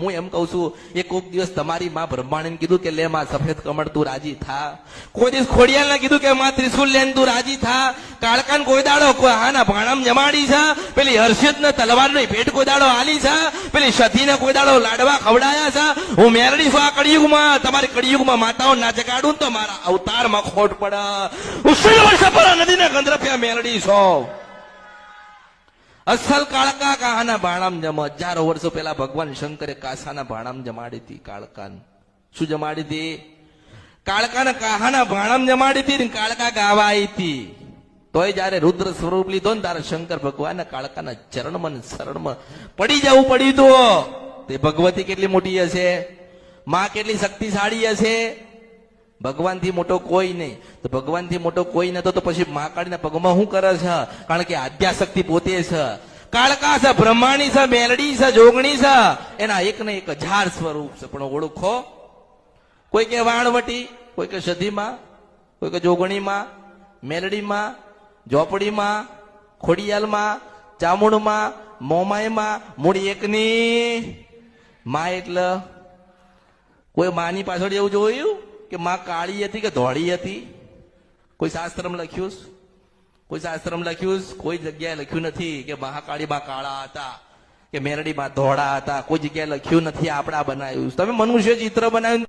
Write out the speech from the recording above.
હું એમ કઉ છું એ કોક દિવસ તમારી માં બ્રહ્માણીને કીધું કે લે માં સફેદ કમળ તું રાજી થા, કોઈ દિવસ ખોડિયાલને કીધું કે માં ત્રિશુલ લેન તું રાજી થા, કાળકાન કોઈ દાડો હાના ભાણામ જમાડી છે, પેલી હર્ષિત ને તલવાર ની ભેટ કોઈ દાડો આલી છે, પેલી સતી ને કોઈ દાડો લાડવા ખવડાયા છે. હું મેરડી છું આ કળિયુગમાં, તમારી કળિયુગમાં માતાઓ ના જગાડું તો મારા અવતારમાં ખોટ પડે. હું વર્ષપરા નદીને ગંધરફ્યા મેરડી છો. અસલ કાળકા કાહાના ભાણામ જમ. હજારો વર્ષો પહેલા ભગવાન શંકરે કાસાના ભાણામ જમાડી હતી. કાળકાન શું જમાડી હતી? કાળકાને કાહાના ભાણામ જમાડી હતી. કાળકા ગાવા આવી હતી. તોય જયારે રુદ્ર સ્વરૂપ લીધો ને તારે શંકર ભગવાન કાળકાના ચરણમાં શરણમાં પડી જવું પડ્યું તો તે ભગવતી કેટલી મોટી હશે, માં કેટલી શક્તિશાળી હશે. ભગવાન થી મોટો કોઈ નહીં. તો ભગવાન થી મોટો કોઈ નતો તો પછી મા કાળીના પગમાં શું કરે છે? કારણ કે આદ્યાશક્તિ પોતે છે. કાળકા છે, બ્રહ્માણી છે, મેલડી છે, જોગણી છે. એના એક ને 1000 સ્વરૂપ છે. પણ ઓળખો, કોઈ કે વાણવટી, કોઈ કે સધીમાં, કોઈ કે જોગણીમાં, મેલડીમાં, ઝોપડીમાં, ખોડિયાલમાં, ચામુંડમાં, મોમાયમાં, મૂડી એકની માં. એટલે કોઈ માની પાછળ એવું જોયું કે માં કાળી હતી કે ધોળી હતી? કોઈ શાસ્ત્રમાં લખ્યું? કોઈ શાસ્ત્રમાં લખ્યું? કોઈ જગ્યાએ લખ્યું નથી કે મહાકાળી માં કાળા હતા કે મેરડી માં ધોળા હતા. કોઈ જગ્યાએ લખ્યું નથી. આપડા બનાવ્યું. તમે મનુષ્ય ચિત્ર બનાવ્યું.